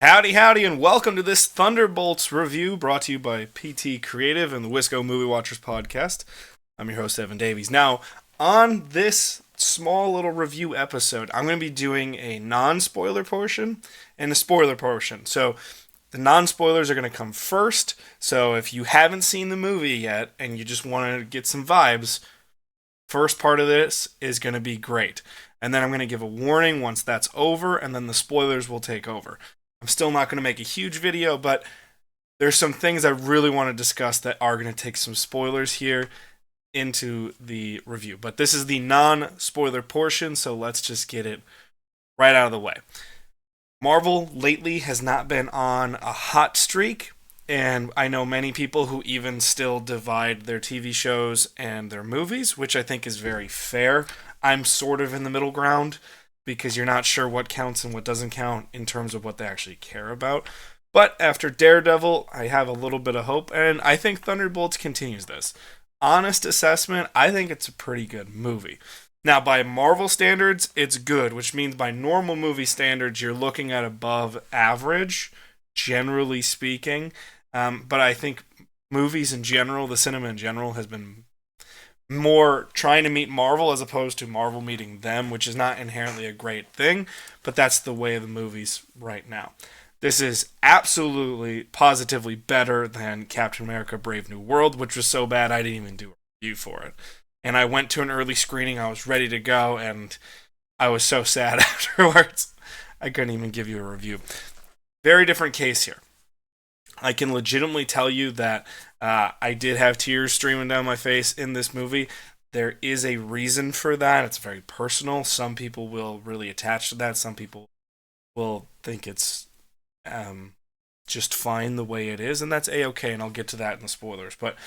Howdy, howdy, and welcome to this Thunderbolts review brought to you by PT Creative and the Wisco Movie Watchers podcast. I'm your host, Evan Davies. Now, on this small little review episode, I'm going to be doing a non-spoiler portion and a spoiler portion. So, the non-spoilers are going to come first. So, if you haven't seen the movie yet and you just want to get some vibes, first part of this is going to be great. And then I'm going to give a warning once that's over, and then the spoilers will take over. I'm still not going to make a huge video, but there's some things I really want to discuss that are going to take some spoilers here into the review. But this is the non-spoiler portion, so let's just get it right out of the way. Marvel lately has not been on a hot streak, and I know many people who even still divide their TV shows and their movies, which I think is very fair. I'm sort of in the middle ground, because you're not sure what counts and what doesn't count in terms of what they actually care about. But after Daredevil, I have a little bit of hope, and I think Thunderbolts continues this. Honest assessment, I think it's a pretty good movie. Now, by Marvel standards, it's good, which means by normal movie standards, you're looking at above average, generally speaking. But I think movies in general, the cinema in general, has been more trying to meet Marvel as opposed to Marvel meeting them, which is not inherently a great thing, but that's the way of the movies right now. This is absolutely, positively better than Captain America Brave New World, which was so bad I didn't even do a review for it. And I went to an early screening, I was ready to go, and I was so sad afterwards, I couldn't even give you a review. Very different case here. I can legitimately tell you that I did have tears streaming down my face in this movie. There is a reason for that. It's very personal. Some people will really attach to that. Some people will think it's just fine the way it is, and that's A-okay, and I'll get to that in the spoilers. But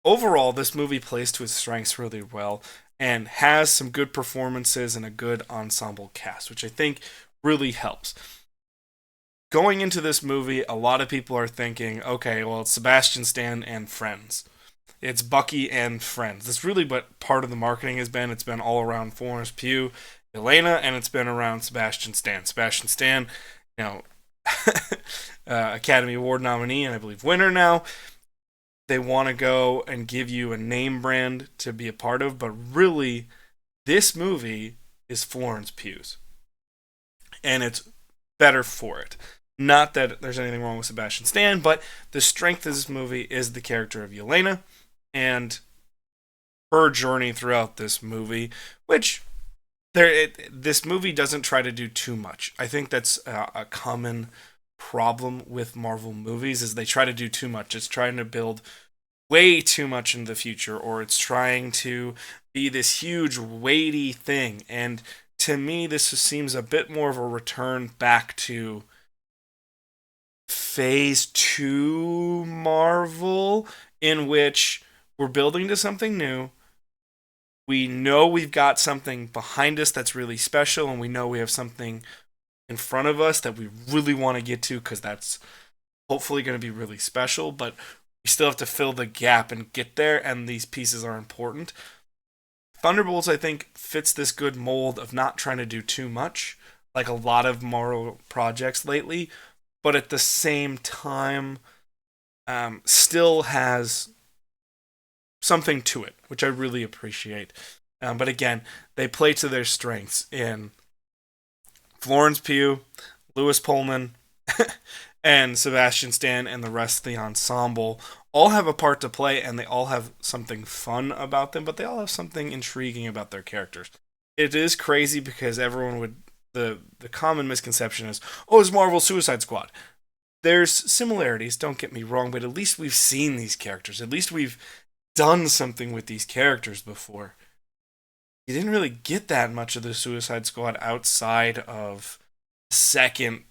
overall, this movie plays to its strengths really well and has some good performances and a good ensemble cast, which I think really helps. Going into this movie, a lot of people are thinking, okay, well, it's Sebastian Stan and friends. It's Bucky and friends. That's really what part of the marketing has been. It's been all around Florence Pugh, Elena, and it's been around Sebastian Stan. Sebastian Stan, you know, Academy Award nominee and I believe winner now. They want to go and give you a name brand to be a part of, but really, this movie is Florence Pugh's. And it's better for it. Not that there's anything wrong with Sebastian Stan, but the strength of this movie is the character of Yelena and her journey throughout this movie, which this movie doesn't try to do too much. I think that's a common problem with Marvel movies is they try to do too much. It's trying to build way too much into the future, or it's trying to be this huge, weighty thing. And to me, this just seems a bit more of a return back to phase 2 Marvel, in which we're building to something new. We know we've got something behind us that's really special, and we know we have something in front of us that we really want to get to because that's hopefully going to be really special, but we still have to fill the gap and get there, and these pieces are important. Thunderbolts, I think, fits this good mold of not trying to do too much, like a lot of Marvel projects lately, but at the same time, still has something to it, which I really appreciate. But again, they play to their strengths in Florence Pugh, Lewis Pullman, and Sebastian Stan, and the rest of the ensemble all have a part to play, and they all have something fun about them, but they all have something intriguing about their characters. It is crazy because everyone would the common misconception is, oh, it's Marvel Suicide Squad. There's similarities, don't get me wrong, but at least we've seen these characters. At least we've done something with these characters before. You didn't really get that much of the Suicide Squad outside of the second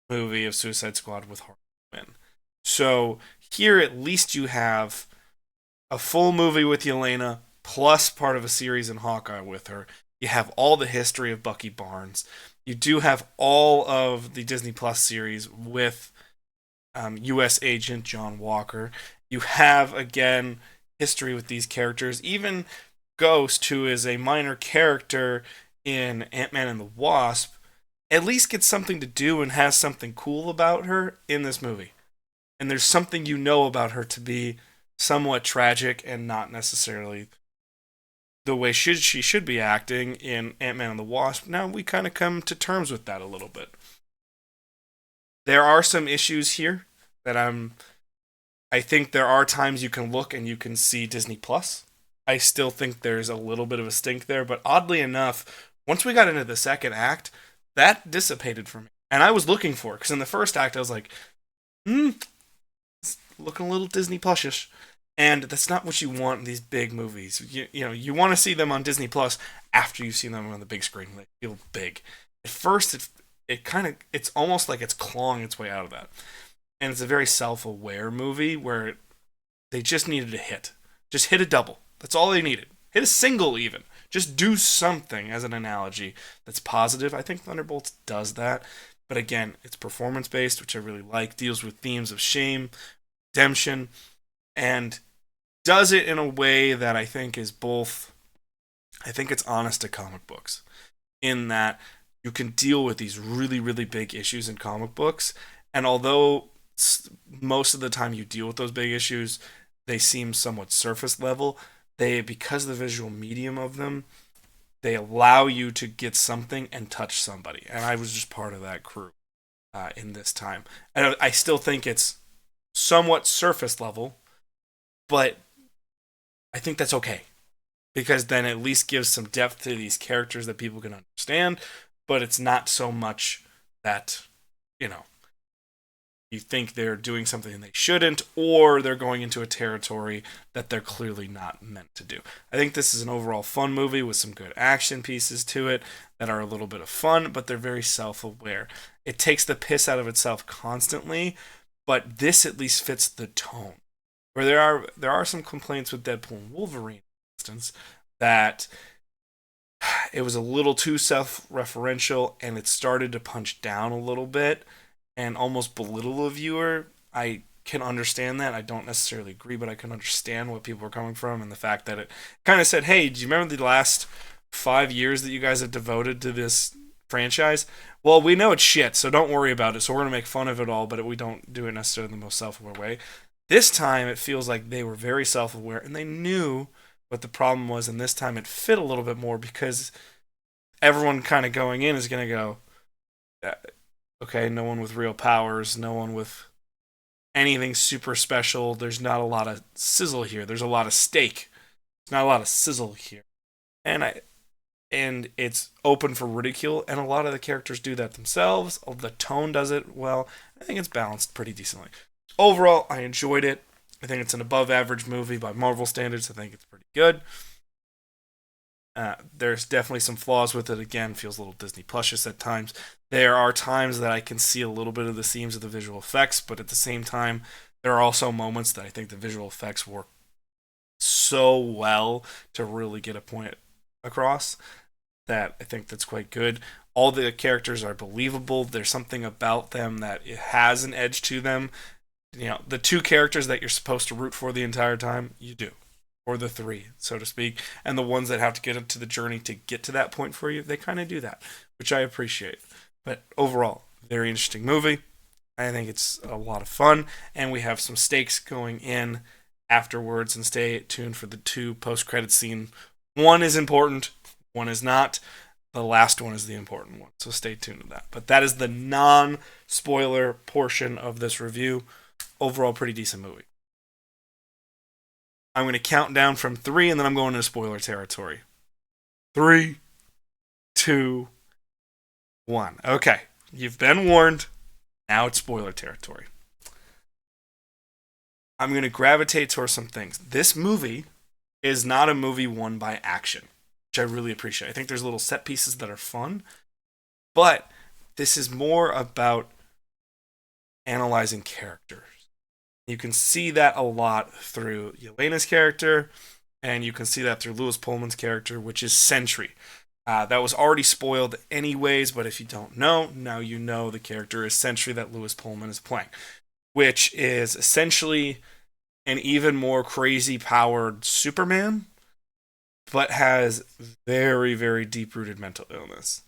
movie of Suicide Squad with Harley Quinn. So here at least you have a full movie with Yelena, plus part of a series in Hawkeye with her. You have all the history of Bucky Barnes. You do have all of the Disney Plus series with U.S. Agent John Walker. You have, again, history with these characters. Even Ghost, who is a minor character in Ant-Man and the Wasp, at least gets something to do and has something cool about her in this movie. And there's something you know about her to be somewhat tragic and not necessarily the way she should be acting in Ant-Man and the Wasp. Now we kind of come to terms with that a little bit. There are some issues here that I think there are times you can look and you can see Disney Plus. I still think there's a little bit of a stink there, but oddly enough, once we got into the second act, that dissipated for me. And I was looking for it, because in the first act I was like, it's looking a little Disney Plusish. And that's not what you want in these big movies. You want to see them on Disney Plus after you've seen them on the big screen. They feel big. At first, it's almost like it's clawing its way out of that. And it's a very self-aware movie where they just needed a hit. Just hit a double. That's all they needed. Hit a single even. Just do something as an analogy that's positive. I think Thunderbolts does that. But again, it's performance-based, which I really like. Deals with themes of shame, redemption, and does it in a way that I think is both... I think it's honest to comic books. In that you can deal with these really, really big issues in comic books. And although most of the time you deal with those big issues, they seem somewhat surface level. Because of the visual medium of them, they allow you to get something and touch somebody. And I was just part of that crew in this time. And I still think it's somewhat surface level, but I think that's okay. Because then at least gives some depth to these characters that people can understand, but it's not so much that, you think they're doing something they shouldn't, or they're going into a territory that they're clearly not meant to do. I think this is an overall fun movie with some good action pieces to it that are a little bit of fun, but they're very self-aware. It takes the piss out of itself constantly, but this at least fits the tone. Where there are some complaints with Deadpool and Wolverine, for instance, that it was a little too self-referential and it started to punch down a little bit and almost belittle a viewer. I can understand that. I don't necessarily agree, but I can understand what people are coming from, and the fact that it kind of said, hey, do you remember the last 5 years that you guys have devoted to this franchise? Well, we know it's shit, so don't worry about it. So we're going to make fun of it all, but we don't do it necessarily in the most self-aware way. This time, it feels like they were very self-aware, and they knew what the problem was, and this time it fit a little bit more because everyone kind of going in is going to go, okay, no one with real powers, no one with anything super special. There's not a lot of sizzle here. There's a lot of steak. There's not a lot of sizzle here. And it's open for ridicule, and a lot of the characters do that themselves. The tone does it well. I think it's balanced pretty decently. Overall, I enjoyed it. I think it's an above-average movie by Marvel standards. I think it's pretty good. There's definitely some flaws with it. Again, feels a little Disney Plusish at times. There are times that I can see a little bit of the seams of the visual effects, but at the same time, there are also moments that I think the visual effects work so well to really get a point across that I think that's quite good. All the characters are believable. There's something about them that it has an edge to them. The two characters that you're supposed to root for the entire time, you do. Or the three, so to speak. And the ones that have to get into the journey to get to that point for you, they kind of do that, which I appreciate. But overall, very interesting movie. I think it's a lot of fun, and we have some stakes going in afterwards, and stay tuned for the 2 post-credit scene. One is important, one is not. The last one is the important one, so stay tuned to that. But that is the non-spoiler portion of this review. Overall, pretty decent movie. I'm going to count down from 3, and then I'm going into spoiler territory. 3, 2, 1. Okay, you've been warned. Now it's spoiler territory. I'm going to gravitate towards some things. This movie is not a movie won by action, which I really appreciate. I think there's little set pieces that are fun, but this is more about analyzing characters. You can see that a lot through Yelena's character, and you can see that through Lewis Pullman's character, which is Sentry. That was already spoiled anyways, but if you don't know, now you know the character is Sentry that Lewis Pullman is playing, which is essentially an even more crazy powered Superman, but has very, very deep-rooted mental illness.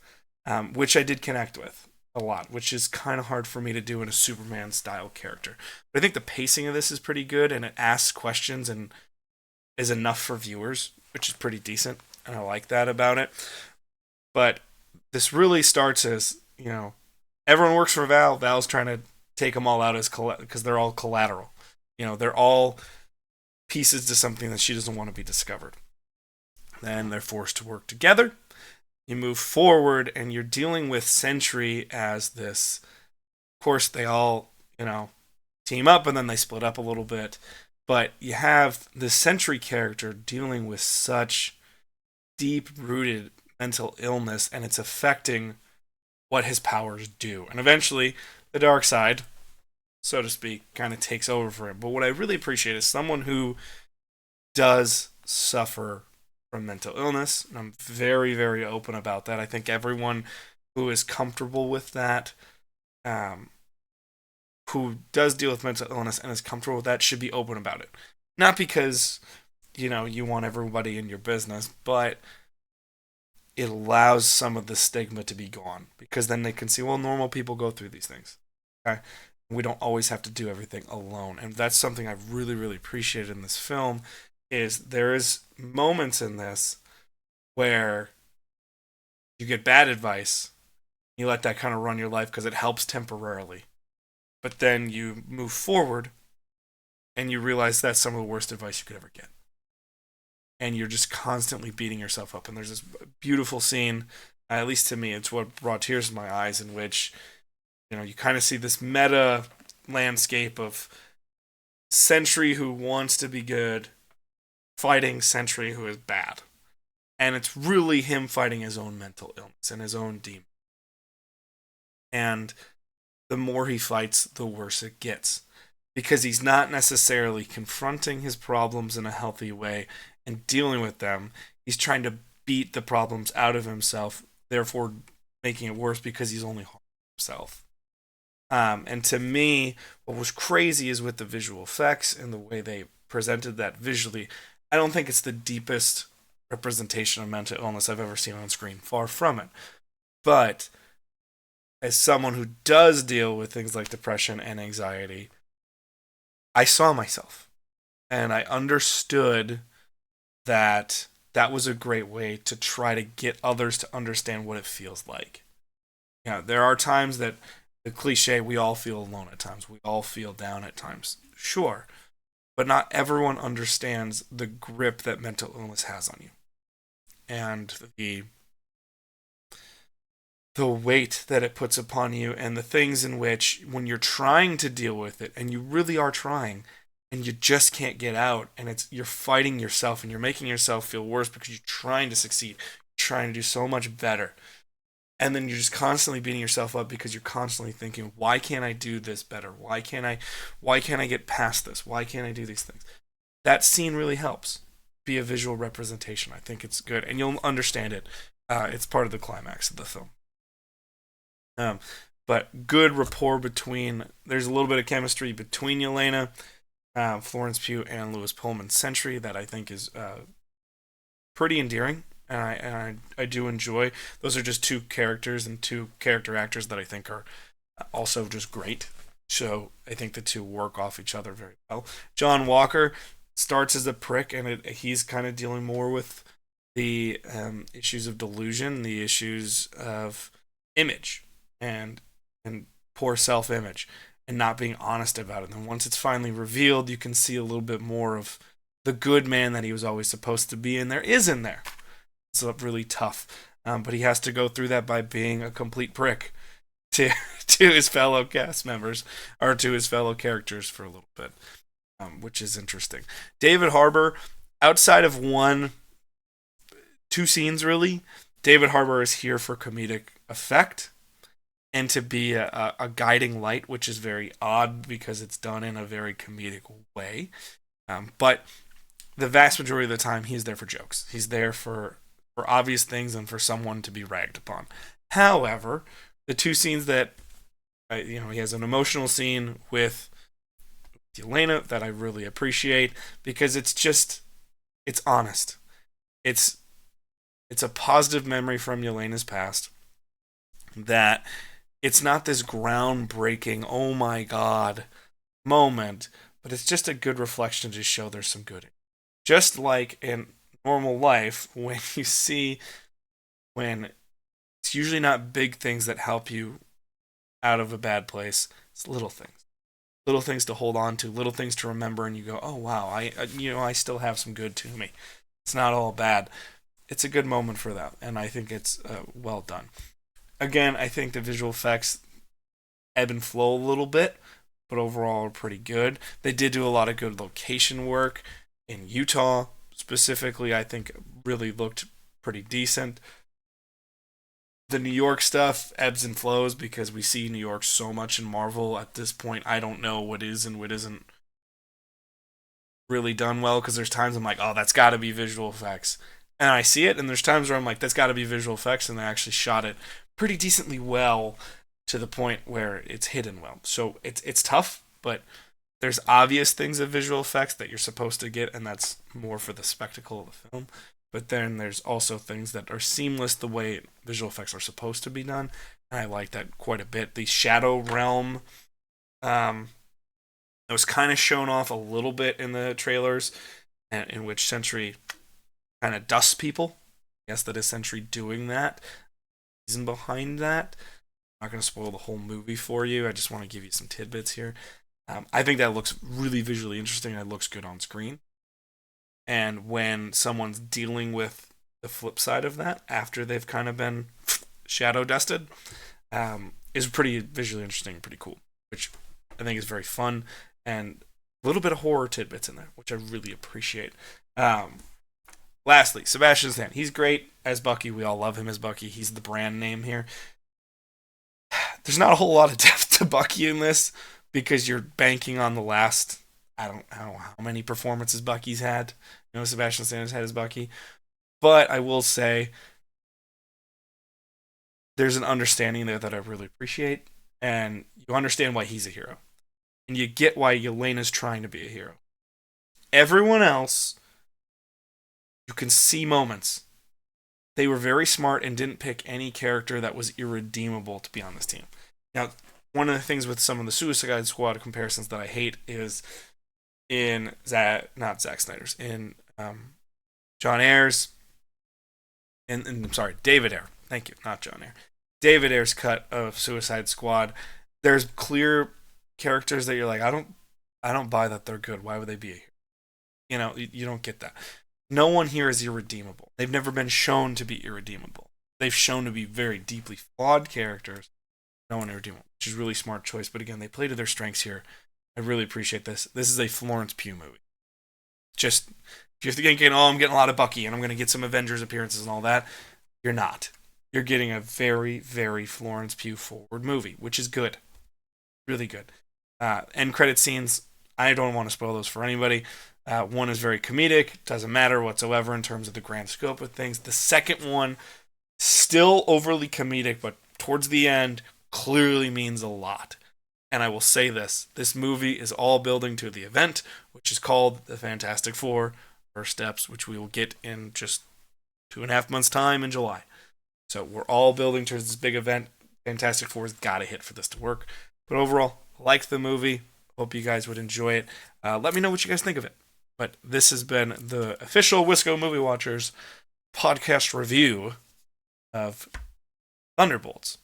which I did connect with a lot, which is kind of hard for me to do in a Superman style character. But I think the pacing of this is pretty good, and it asks questions and is enough for viewers, which is pretty decent, and I like that about it. But this really starts as, everyone works for Val. Val's trying to take them all out as because they're all collateral. They're all pieces to something that she doesn't want to be discovered. Then they're forced to work together. You move forward, and you're dealing with Sentry as this. Of course, they all, team up, and then they split up a little bit. But you have the Sentry character dealing with such deep-rooted mental illness, and it's affecting what his powers do. And eventually, the dark side, so to speak, kind of takes over for him. But what I really appreciate is someone who does suffer from mental illness, and I'm very, very open about that. I think everyone who is comfortable with that, who does deal with mental illness and is comfortable with that, should be open about it. Not because, you want everybody in your business, but it allows some of the stigma to be gone, because then they can see, well, normal people go through these things. Okay? We don't always have to do everything alone. And that's something I've really, really appreciated in this film, is there is moments in this where you get bad advice, you let that kind of run your life because it helps temporarily. But then you move forward and you realize that's some of the worst advice you could ever get. And you're just constantly beating yourself up. And there's this beautiful scene, at least to me, it's what brought tears to my eyes, in which, you kind of see this meta landscape of Sentry who wants to be good fighting Sentry who is bad. And it's really him fighting his own mental illness and his own demon. And the more he fights, the worse it gets. Because he's not necessarily confronting his problems in a healthy way and dealing with them. He's trying to beat the problems out of himself, therefore making it worse because he's only harming himself. And to me, what was crazy is with the visual effects and the way they presented that visually. I don't think it's the deepest representation of mental illness I've ever seen on screen. Far from it. But as someone who does deal with things like depression and anxiety, I saw myself. And I understood that that was a great way to try to get others to understand what it feels like. There are times that the cliche, we all feel alone at times. We all feel down at times. Sure. But not everyone understands the grip that mental illness has on you. And the weight that it puts upon you, and the things in which, when you're trying to deal with it, and you really are trying, and you just can't get out, and you're fighting yourself, and you're making yourself feel worse because you're trying to succeed, you're trying to do so much better. And then you're just constantly beating yourself up because you're constantly thinking, why can't I do this better? Why can't I get past this? Why can't I do these things? That scene really helps be a visual representation. I think it's good, and you'll understand it. It's part of the climax of the film. But good rapport there's a little bit of chemistry between Yelena, Florence Pugh, and Louis Pullman's Sentry that I think is pretty endearing. And I do enjoy. Those are just two characters and two character actors that I think are also just great. So I think the two work off each other very well. John Walker starts as a prick, and he's kind of dealing more with the issues of delusion, the issues of image, and poor self-image, and not being honest about it. And once it's finally revealed, you can see a little bit more of the good man that he was always supposed to be, and there is in there. It's really tough, but he has to go through that by being a complete prick to his fellow cast members, or to his fellow characters for a little bit, which is interesting. David Harbour, outside of two scenes really, David Harbour is here for comedic effect and to be a guiding light, which is very odd because it's done in a very comedic way. But the vast majority of the time, he's there for jokes. He's there for obvious things and for someone to be ragged upon. However, the two scenes that, he has an emotional scene with Yelena that I really appreciate because it's honest. It's a positive memory from Yelena's past, that it's not this groundbreaking, oh my god moment, but it's just a good reflection to show there's some good. Just like in normal life, when it's usually not big things that help you out of a bad place, it's little things. Little things to hold on to, little things to remember, and you go, oh wow, I still have some good to me. It's not all bad. It's a good moment for that, and I think it's well done. Again, I think the visual effects ebb and flow a little bit, but overall are pretty good. They did do a lot of good location work in Utah, specifically. I think really looked pretty decent. The New York stuff ebbs and flows because we see New York so much in Marvel at this point. I don't know what is and what isn't really done well, because there's times I'm like, oh, that's got to be visual effects, and I see it, and there's times where I'm like, that's got to be visual effects, and they actually shot it pretty decently well to the point where it's hidden well. So it's tough, but there's obvious things of visual effects that you're supposed to get, and that's more for the spectacle of the film. But then there's also things that are seamless the way visual effects are supposed to be done, and I like that quite a bit. The Shadow Realm, it was kind of shown off a little bit in the trailers, in which Sentry kind of dusts people. I guess that is Sentry doing that. Reason behind that. I'm not going to spoil the whole movie for you. I just want to give you some tidbits here. I think that looks really visually interesting, and it looks good on screen. And when someone's dealing with the flip side of that, after they've kind of been shadow dusted, is pretty visually interesting, pretty cool, which I think is very fun, and a little bit of horror tidbits in there, which I really appreciate. Lastly, Sebastian Stan. He's great as Bucky. We all love him as Bucky. He's the brand name here. There's not a whole lot of depth to Bucky in this, because you're banking on the last, I don't know how many performances Bucky's had. Sebastian Stan has had as Bucky. But I will say, there's an understanding there that I really appreciate, and you understand why he's a hero. And you get why Yelena's trying to be a hero. Everyone else, you can see moments. They were very smart and didn't pick any character that was irredeemable to be on this team. Now, one of the things with some of the Suicide Squad comparisons that I hate is in not Zack Snyder's, in John Ayer's, and I'm sorry, David Ayer. Thank you, not John Ayer. David Ayer's cut of Suicide Squad. There's clear characters that you're like, I don't buy that they're good. Why would they be here? You don't get that. No one here is irredeemable. They've never been shown to be irredeemable. They've shown to be very deeply flawed characters. No one irredeemable, which is a really smart choice. But again, they play to their strengths here. I really appreciate this. This is a Florence Pugh movie. Just, if you're thinking, oh, I'm getting a lot of Bucky and I'm going to get some Avengers appearances and all that, you're not. You're getting a very, very Florence Pugh forward movie, which is good. Really good. End credit scenes, I don't want to spoil those for anybody. One is very comedic, doesn't matter whatsoever in terms of the grand scope of things. The second one, still overly comedic, but towards the end, clearly means a lot. And I will say this movie is all building to the event, which is called the Fantastic Four First Steps, which we will get in just 2.5 months' time in July. So we're all building towards this big event. Fantastic Four's got to hit for this to work. But overall, like the movie. Hope you guys would enjoy it. Let me know what you guys think of it. But this has been the official Wisco Movie Watchers podcast review of Thunderbolts.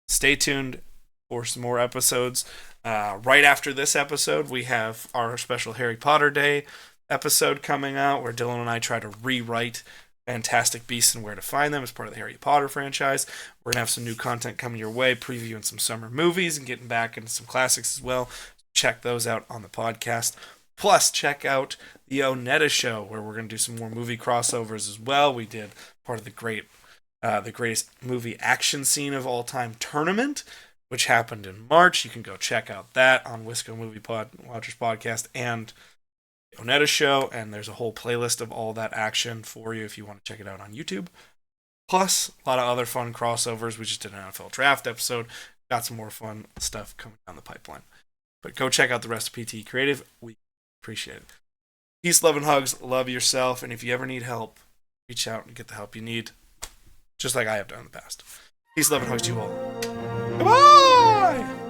Stay tuned for some more episodes. Right after this episode, we have our special Harry Potter Day episode coming out, where Dylan and I try to rewrite Fantastic Beasts and Where to Find Them as part of the Harry Potter franchise. We're going to have some new content coming your way, previewing some summer movies and getting back into some classics as well. Check those out on the podcast. Plus, check out the ONETA Show, where we're going to do some more movie crossovers as well. We did part of the greatest movie action scene of all time tournament, which happened in March. You can go check out that on Wisco Movie Watchers Podcast and the ONETA Show, and there's a whole playlist of all that action for you if you want to check it out on YouTube. Plus, a lot of other fun crossovers. We just did an NFL draft episode. Got some more fun stuff coming down the pipeline. But go check out the rest of PT Creative. We appreciate it. Peace, love, and hugs. Love yourself. And if you ever need help, reach out and get the help you need, just like I have done in the past. Peace, love, and hugs to you all. Goodbye!